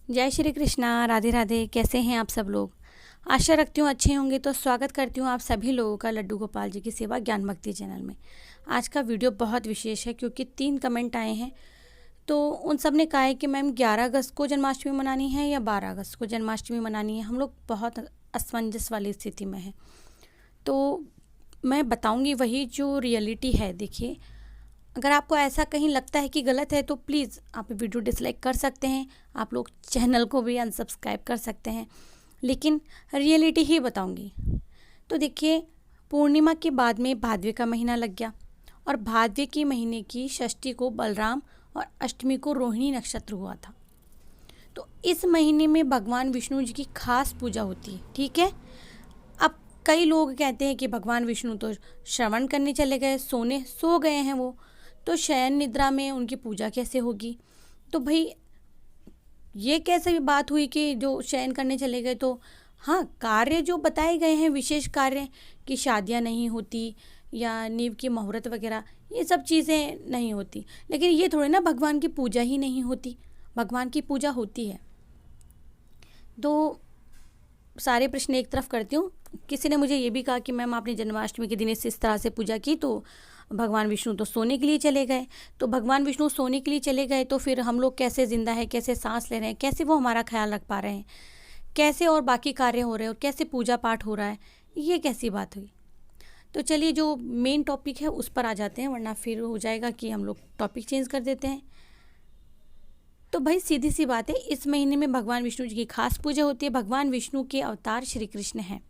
जय श्री कृष्णा। राधे राधे। कैसे हैं आप सब लोग? आशा रखती हूँ अच्छे होंगे। तो स्वागत करती हूँ आप सभी लोगों का लड्डू गोपाल जी की सेवा ज्ञान भक्ति चैनल में। आज का वीडियो बहुत विशेष है क्योंकि 3 कमेंट आए हैं। तो उन सब ने कहा है कि मैम 11 अगस्त को जन्माष्टमी मनानी है या 12 अगस्त को जन्माष्टमी मनानी है। हम लोग बहुत असमंजस वाली स्थिति में हैं। तो मैं बताऊँगी वही जो रियलिटी है। देखिए, अगर आपको ऐसा कहीं लगता है कि गलत है तो प्लीज़ आप वीडियो डिसलाइक कर सकते हैं। आप लोग चैनल को भी अनसब्सक्राइब कर सकते हैं, लेकिन रियलिटी ही बताऊंगी। तो देखिए, पूर्णिमा के बाद में भादवे का महीना लग गया और भादवे के महीने की षष्ठी को बलराम और अष्टमी को रोहिणी नक्षत्र हुआ था। तो इस महीने में भगवान विष्णु जी की खास पूजा होती है। ठीक है। अब कई लोग कहते हैं कि भगवान विष्णु तो श्रवण करने चले गए, सो गए हैं वो, तो शयन निद्रा में उनकी पूजा कैसे होगी? तो भाई ये कैसे भी बात हुई कि जो शयन करने चले गए? तो हाँ, कार्य जो बताए गए हैं, विशेष कार्य कि शादियाँ नहीं होती या नींव की मुहूर्त वगैरह, ये सब चीज़ें नहीं होती। लेकिन ये थोड़ी ना भगवान की पूजा ही नहीं होती, भगवान की पूजा होती है। तो सारे प्रश्न एक तरफ करती हूँ। किसी ने मुझे ये भी कहा कि मैम आपने जन्माष्टमी के दिन इस तरह से पूजा की तो भगवान विष्णु तो सोने के लिए चले गए। तो भगवान विष्णु सोने के लिए चले गए तो फिर हम लोग कैसे ज़िंदा है, कैसे सांस ले रहे हैं, कैसे वो हमारा ख्याल रख पा रहे हैं, कैसे और बाकी कार्य हो रहे हैं और कैसे पूजा पाठ हो रहा है? ये कैसी बात हुई? तो चलिए जो मेन टॉपिक है उस पर आ जाते हैं, वरना फिर हो जाएगा कि हम लोग टॉपिक चेंज कर देते हैं। तो भाई सीधी सी बात है, इस महीने में भगवान विष्णु जी की खास पूजा होती है। भगवान विष्णु के अवतार श्री कृष्ण हैं।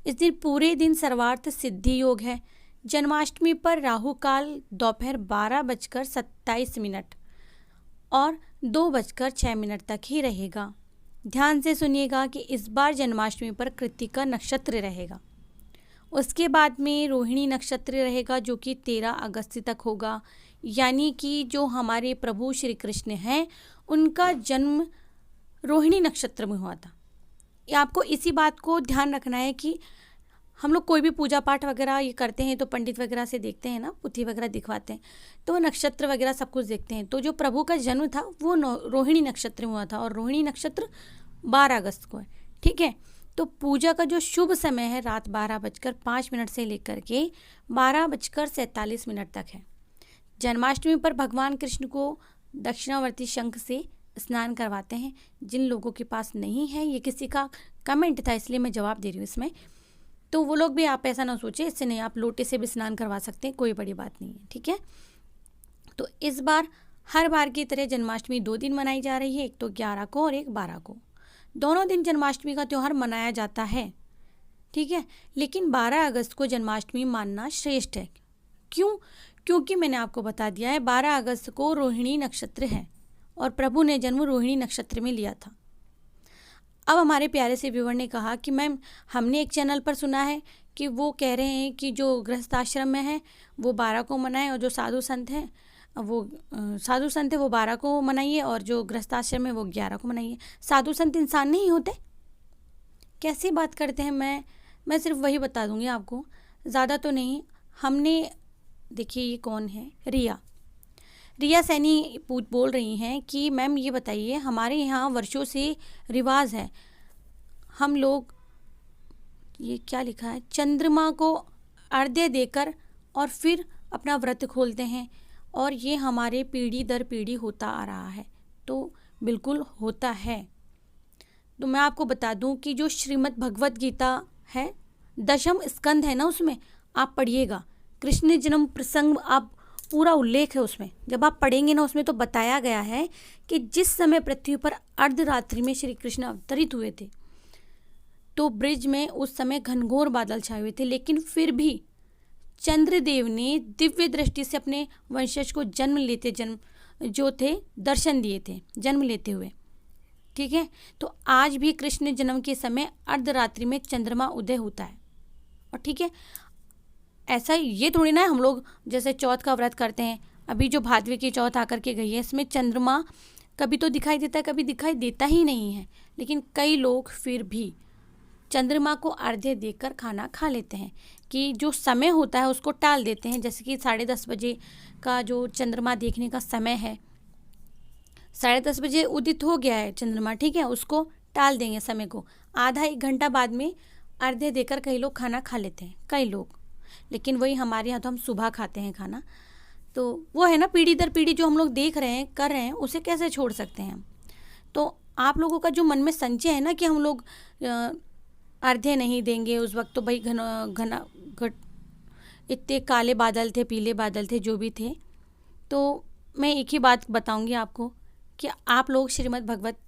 इस दिन पूरे दिन सर्वार्थ सिद्धि योग है। जन्माष्टमी पर राहु काल दोपहर 12:27 और 2:06 तक ही रहेगा। ध्यान से सुनिएगा कि इस बार जन्माष्टमी पर कृत्तिका नक्षत्र रहेगा। उसके बाद में रोहिणी नक्षत्र रहेगा जो कि 13 अगस्त तक होगा। यानी कि जो हमारे प्रभु श्री कृष्ण हैं उनका जन्म रोहिणी नक्षत्र में हुआ था। ये आपको इसी बात को ध्यान रखना है कि हम लोग कोई भी पूजा पाठ वगैरह ये करते हैं तो पंडित वगैरह से देखते हैं ना, पुथी वगैरह दिखवाते हैं तो वो नक्षत्र वगैरह सब कुछ देखते हैं। तो जो प्रभु का जन्म था वो रोहिणी नक्षत्र में हुआ था और रोहिणी नक्षत्र 12 अगस्त को है। ठीक है। तो पूजा का जो शुभ समय है रात 12:05 से लेकर के 12:47 तक है। जन्माष्टमी पर भगवान कृष्ण को दक्षिणावर्ती शंख से स्नान करवाते हैं। जिन लोगों के पास नहीं है, ये किसी का कमेंट था इसलिए मैं जवाब दे रही हूँ इसमें, तो वो लोग भी आप ऐसा ना सोचे, इससे नहीं, आप लोटे से भी स्नान करवा सकते हैं, कोई बड़ी बात नहीं है। ठीक है। तो इस बार हर बार की तरह जन्माष्टमी 2 दिन मनाई जा रही है, एक तो 11 को और एक 12 को। दोनों दिन जन्माष्टमी का त्यौहार मनाया जाता है। ठीक है। लेकिन 12 अगस्त को जन्माष्टमी मानना श्रेष्ठ है। क्यों? क्योंकि मैंने आपको बता दिया है 12 अगस्त को रोहिणी नक्षत्र है और प्रभु ने जन्म रोहिणी नक्षत्र में लिया था। अब हमारे प्यारे से व्यूवर ने कहा कि मैम हमने एक चैनल पर सुना है कि वो कह रहे हैं कि जो गृहस्थ आश्रम में है वो 12 को मनाएं और जो साधु संत हैं वो 12 को मनाइए और जो गृहस्थ आश्रम है वो 11 को मनाइए। साधु संत इंसान नहीं होते? कैसी बात करते हैं? मैं सिर्फ वही बता दूंगी आपको, ज़्यादा तो नहीं। हमने देखिए, ये कौन है? रिया सैनी बोल रही हैं कि मैम ये बताइए, हमारे यहाँ वर्षों से रिवाज है, हम लोग, ये क्या लिखा है, चंद्रमा को अर्घ्य देकर और फिर अपना व्रत खोलते हैं और ये हमारे पीढ़ी दर पीढ़ी होता आ रहा है। तो बिल्कुल होता है। तो मैं आपको बता दूं कि जो श्रीमद् भगवत गीता है, 10वें स्कंद है ना, उसमें आप पढ़िएगा, कृष्ण जन्म प्रसंग आप पूरा उल्लेख है उसमें। जब आप पढ़ेंगे ना, उसमें तो बताया गया है कि जिस समय पृथ्वी पर अर्धरात्रि में श्री कृष्ण अवतरित हुए थे तो ब्रिज में उस समय घनघोर बादल छाए हुए थे, लेकिन फिर भी चंद्रदेव ने दिव्य दृष्टि से अपने वंशज को जन्म जो थे दर्शन दिए थे जन्म लेते हुए। ठीक है। तो आज भी कृष्ण जन्म के समय अर्धरात्रि में चंद्रमा उदय होता है। और ठीक है, ऐसा ये थोड़ी ना है हम लोग जैसे चौथ का व्रत करते हैं, अभी जो भादवे की चौथ आकर के गई है इसमें चंद्रमा कभी तो दिखाई देता है, कभी दिखाई देता ही नहीं है। लेकिन कई लोग फिर भी चंद्रमा को अर्घ्य देकर खाना खा लेते हैं कि जो समय होता है उसको टाल देते हैं। जैसे कि 10:30 बजे का जो चंद्रमा देखने का समय है, 10:30 बजे उदित हो गया है चंद्रमा, ठीक है, उसको टाल देंगे समय को, आधा 1 घंटा बाद में अर्घ्य देकर कई लोग खाना खा लेते हैं, कई लोग। लेकिन वही हमारे यहाँ तो हम सुबह खाते हैं खाना, तो वो है ना पीढ़ी दर पीढ़ी जो हम लोग देख रहे हैं कर रहे हैं, उसे कैसे छोड़ सकते हैं हम। तो आप लोगों का जो मन में संचय है ना कि हम लोग अर्घ्य नहीं देंगे उस वक्त, तो भाई घना घना घट इतने काले बादल थे, पीले बादल थे, जो भी थे। तो मैं एक ही बात बताऊंगी आपको कि आप लोग श्रीमद् भगवत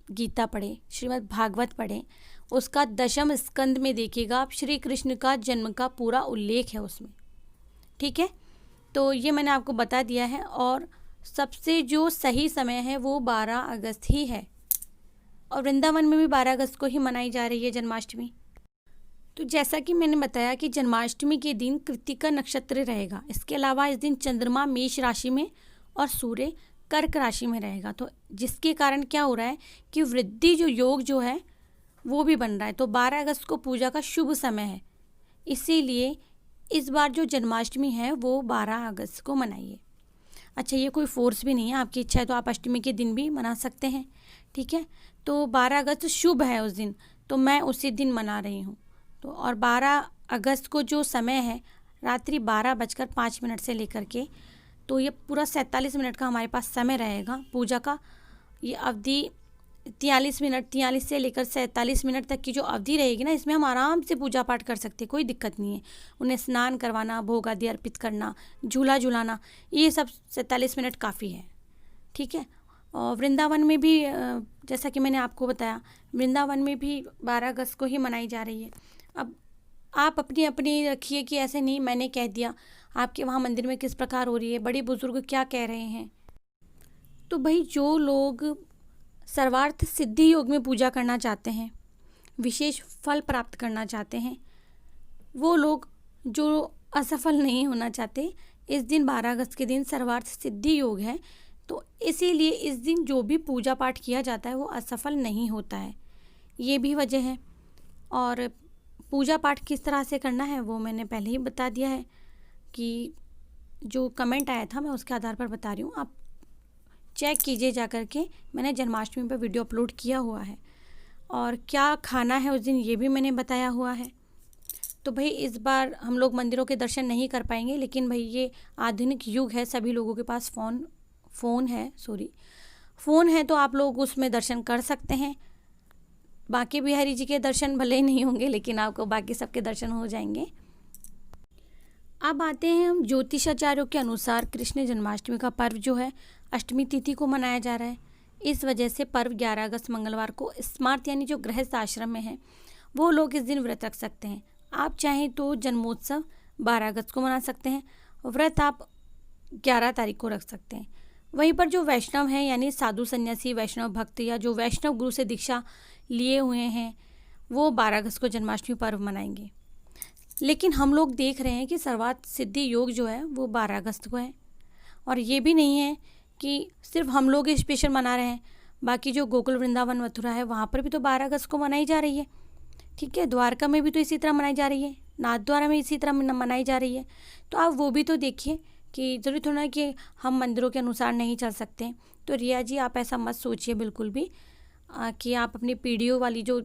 गीता पढ़ें, श्रीमद् भागवत पढ़ें, उसका 10वें स्कंद में देखिएगा आप, श्री कृष्ण का जन्म का पूरा उल्लेख है उसमें, ठीक है। तो ये मैंने आपको बता दिया है। और सबसे जो सही समय है वो 12 अगस्त ही है, और वृंदावन में भी 12 अगस्त को ही मनाई जा रही है जन्माष्टमी। तो जैसा कि मैंने बताया कि जन्माष्टमी के दिन कृत्तिका नक्षत्र रहेगा, इसके अलावा इस दिन चंद्रमा मेष राशि में और सूर्य कर्क राशि में रहेगा, तो जिसके कारण क्या हो रहा है कि वृद्धि जो योग जो है वो भी बन रहा है। तो 12 अगस्त को पूजा का शुभ समय है, इसीलिए इस बार जो जन्माष्टमी है वो 12 अगस्त को मनाइए। अच्छा, ये कोई फोर्स भी नहीं है, आपकी इच्छा है तो आप अष्टमी के दिन भी मना सकते हैं, ठीक है। तो 12 अगस्त शुभ है उस दिन, तो मैं उसी दिन मना रही हूँ। तो और 12 अगस्त को जो समय है रात्रि 12:05 से लेकर के, तो ये पूरा 47 मिनट का हमारे पास समय रहेगा पूजा का। ये अवधि 43 से लेकर 47 मिनट तक की जो अवधि रहेगी ना, इसमें हम आराम से पूजा पाठ कर सकते हैं, कोई दिक्कत नहीं है। उन्हें स्नान करवाना, भोग आदि अर्पित करना, झूला झूलाना, ये सब 47 मिनट काफ़ी है, ठीक है। और वृंदावन में भी जैसा कि मैंने आपको बताया, वृंदावन में भी 12 अगस्त को ही मनाई जा रही है। अब आप अपनी अपनी रखिए कि ऐसे नहीं मैंने कह दिया, आपके वहाँ मंदिर में किस प्रकार हो रही है, बड़े बुजुर्ग क्या कह रहे हैं। तो भाई जो लोग सर्वार्थ सिद्धि योग में पूजा करना चाहते हैं, विशेष फल प्राप्त करना चाहते हैं, वो लोग जो असफल नहीं होना चाहते, इस दिन 12 अगस्त के दिन सर्वार्थ सिद्धि योग है, तो इसीलिए इस दिन जो भी पूजा पाठ किया जाता है वो असफल नहीं होता है, ये भी वजह है। और पूजा पाठ किस तरह से करना है वो मैंने पहले ही बता दिया है, कि जो कमेंट आया था मैं उसके आधार पर बता रही हूँ, आप चेक कीजिए जा कर के, मैंने जन्माष्टमी पर वीडियो अपलोड किया हुआ है। और क्या खाना है उस दिन ये भी मैंने बताया हुआ है। तो भाई इस बार हम लोग मंदिरों के दर्शन नहीं कर पाएंगे, लेकिन भाई ये आधुनिक युग है, सभी लोगों के पास फ़ोन है, तो आप लोग उसमें दर्शन कर सकते हैं। बाकी बिहारी जी के दर्शन भले ही नहीं होंगे, लेकिन आपको बाकी सबके दर्शन हो जाएंगे। अब आते हैं हम ज्योतिषाचार्यों के अनुसार कृष्ण जन्माष्टमी का पर्व जो है अष्टमी तिथि को मनाया जा रहा है। इस वजह से पर्व 11 अगस्त मंगलवार को स्मार्त यानी जो गृहस्थ आश्रम में है वो लोग इस दिन व्रत रख सकते हैं। आप चाहें तो जन्मोत्सव 12 अगस्त को मना सकते हैं, व्रत आप 11 तारीख को रख सकते हैं। वहीं पर जो वैष्णव हैं यानी साधु सन्यासी, वैष्णव भक्त या जो वैष्णव गुरु से दीक्षा लिए हुए हैं वो 12 अगस्त को जन्माष्टमी पर्व मनाएंगे। लेकिन हम लोग देख रहे हैं कि सर्वार्थ सिद्धि योग जो है वो 12 अगस्त को है। और ये भी नहीं है कि सिर्फ हम लोग स्पेशल मना रहे हैं, बाकी जो गोकुल वृंदावन मथुरा है वहाँ पर भी तो 12 अगस्त को मनाई जा रही है, ठीक है। द्वारका में भी तो इसी तरह मनाई जा रही है, नाथद्वारा में इसी तरह मनाई जा रही है। तो आप वो भी तो देखिए कि ज़रूरी थोड़ा ना कि हम मंदिरों के अनुसार नहीं चल सकते। तो रिया जी आप ऐसा मत सोचिए बिल्कुल भी कि आप अपनी पीढ़ियों वाली जो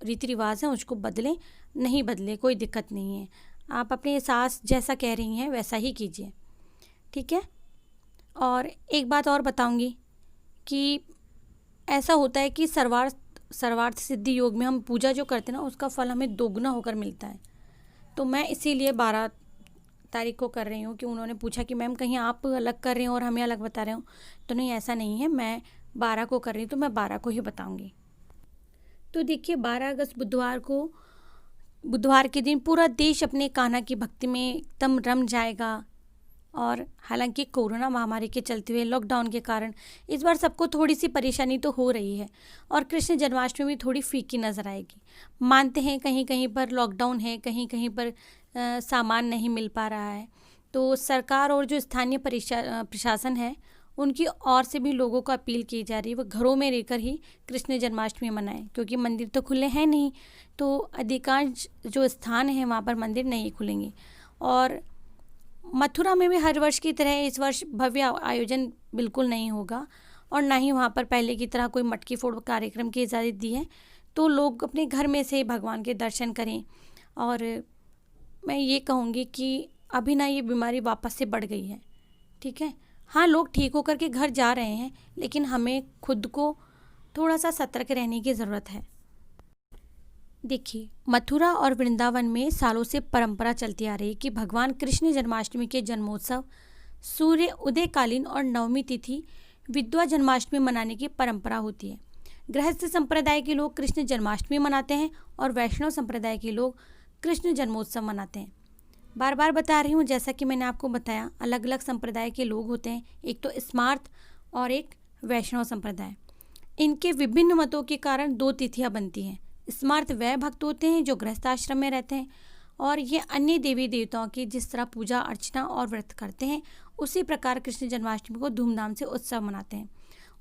रीति रिवाज हैं उसको बदलें, नहीं बदले, कोई दिक्कत नहीं है। आप अपने सास जैसा कह रही हैं वैसा ही कीजिए, ठीक है। और एक बात और बताऊंगी कि ऐसा होता है कि सर्वार्थ सिद्धि योग में हम पूजा जो करते हैं ना उसका फल हमें दोगुना होकर मिलता है। तो मैं इसीलिए 12 तारीख को कर रही हूँ कि उन्होंने पूछा कि मैम कहीं आप अलग कर रहे हो और हमें अलग बता रहे हो, तो नहीं ऐसा नहीं है, मैं 12 को कर रही हूँ तो मैं 12 को ही बताऊँगी। तो देखिए 12 अगस्त बुधवार के दिन पूरा देश अपने कान्हा की भक्ति में एकदम रम जाएगा। और हालांकि कोरोना महामारी के चलते हुए लॉकडाउन के कारण इस बार सबको थोड़ी सी परेशानी तो हो रही है और कृष्ण जन्माष्टमी भी थोड़ी फीकी नज़र आएगी। मानते हैं कहीं कहीं पर लॉकडाउन है, कहीं कहीं पर सामान नहीं मिल पा रहा है, तो सरकार और जो स्थानीय प्रशासन है उनकी ओर से भी लोगों को अपील की जा रही है वो घरों में रहकर ही कृष्ण जन्माष्टमी मनाएं, क्योंकि मंदिर तो खुले हैं नहीं, तो अधिकांश जो स्थान है वहाँ पर मंदिर नहीं खुलेंगे। और मथुरा में भी हर वर्ष की तरह इस वर्ष भव्य आयोजन बिल्कुल नहीं होगा और ना ही वहाँ पर पहले की तरह कोई मटकी फोड़ कार्यक्रम की इजाज़त दी है। तो लोग अपने घर में से भगवान के दर्शन करें। और मैं ये कहूँगी कि अभी ना ये बीमारी वापस से बढ़ गई है, ठीक है। हाँ, लोग ठीक होकर के घर जा रहे हैं, लेकिन हमें खुद को थोड़ा सा सतर्क रहने की ज़रूरत है। देखिए, मथुरा और वृंदावन में सालों से परंपरा चलती आ रही है कि भगवान कृष्ण जन्माष्टमी के जन्मोत्सव सूर्य उदयकालीन और नवमी तिथि विद्वा जन्माष्टमी मनाने की परंपरा होती है। गृहस्थ संप्रदाय के लोग कृष्ण जन्माष्टमी मनाते हैं और वैष्णव संप्रदाय के लोग कृष्ण जन्मोत्सव मनाते हैं। बार बार बता रही हूँ, जैसा कि मैंने आपको बताया, अलग अलग संप्रदाय के लोग होते हैं, एक तो स्मार्त और एक वैष्णव संप्रदाय। इनके विभिन्न मतों के कारण दो तिथियाँ बनती हैं। स्मार्त वह भक्त होते हैं जो गृहस्थ आश्रम में रहते हैं और ये अन्य देवी देवताओं की जिस तरह पूजा अर्चना और व्रत करते हैं, उसी प्रकार कृष्ण जन्माष्टमी को धूमधाम से उत्सव मनाते हैं।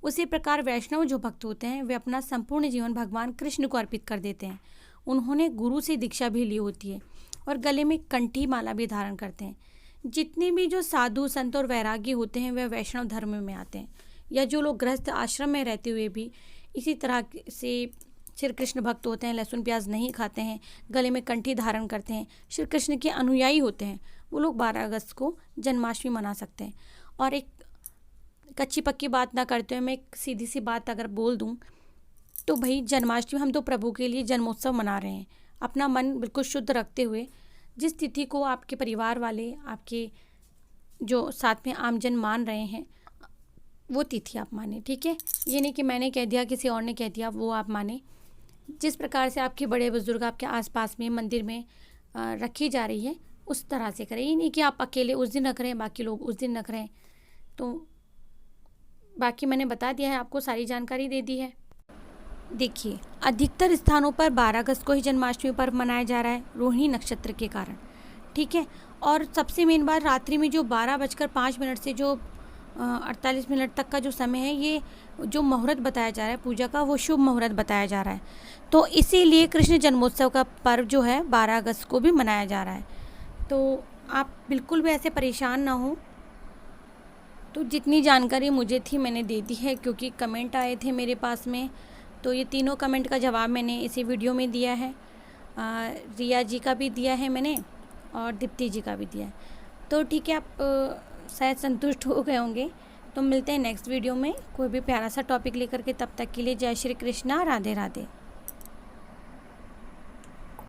उसी प्रकार वैष्णव जो भक्त होते हैं वे अपना संपूर्ण जीवन भगवान कृष्ण को अर्पित कर देते हैं। उन्होंने गुरु से दीक्षा भी ली होती है और गले में कंठी माला भी धारण करते हैं। जितने भी जो साधु संत और वैरागी होते हैं वह वैष्णव धर्म में आते हैं, या जो लोग गृहस्थ आश्रम में रहते हुए भी इसी तरह से श्री कृष्ण भक्त होते हैं, लहसुन प्याज नहीं खाते हैं, गले में कंठी धारण करते हैं, श्री कृष्ण के अनुयायी होते हैं, वो लोग 12 अगस्त को जन्माष्टमी मना सकते हैं। और एक कच्ची पक्की बात ना करते हुए मैं एक सीधी सी बात अगर बोल दूं तो भाई, जन्माष्टमी हम तो प्रभु के लिए जन्मोत्सव मना रहे हैं। अपना मन बिल्कुल शुद्ध रखते हुए जिस तिथि को आपके परिवार वाले, आपके जो साथ में आमजन मान रहे हैं, वो तिथि आप माने, ठीक है। ये नहीं कि मैंने कह दिया, किसी और ने कह दिया, वो आप माने। जिस प्रकार से आपके बड़े बुजुर्ग आपके आसपास में मंदिर में रखी जा रही है, उस तरह से करें। ये नहीं कि आप अकेले उस दिन रख रहे हैं, बाकी लोग उस दिन रख रहे हैं। तो बाकी मैंने बता दिया है, आपको सारी जानकारी दे दी है। देखिए, अधिकतर स्थानों पर 12 अगस्त को ही जन्माष्टमी पर्व मनाया जा रहा है, रोहिणी नक्षत्र के कारण, ठीक है। और सबसे मेन बात, रात्रि में जो 12:05 से जो 48 मिनट तक का जो समय है, ये जो मुहूर्त बताया जा रहा है पूजा का, वो शुभ मुहूर्त बताया जा रहा है। तो इसीलिए कृष्ण जन्मोत्सव का पर्व जो है 12 अगस्त को भी मनाया जा रहा है। तो आप बिल्कुल भी ऐसे परेशान ना हो। तो जितनी जानकारी मुझे थी मैंने दे दी है, क्योंकि कमेंट आए थे मेरे पास में, तो ये तीनों कमेंट का जवाब मैंने इसी वीडियो में दिया है। रिया जी का भी दिया है मैंने और दीप्ति जी का भी दिया है। तो ठीक है, आप शायद संतुष्ट हो गए होंगे। तो मिलते हैं नेक्स्ट वीडियो में कोई भी प्यारा सा टॉपिक लेकर के। तब तक के लिए जय श्री कृष्णा, राधे राधे।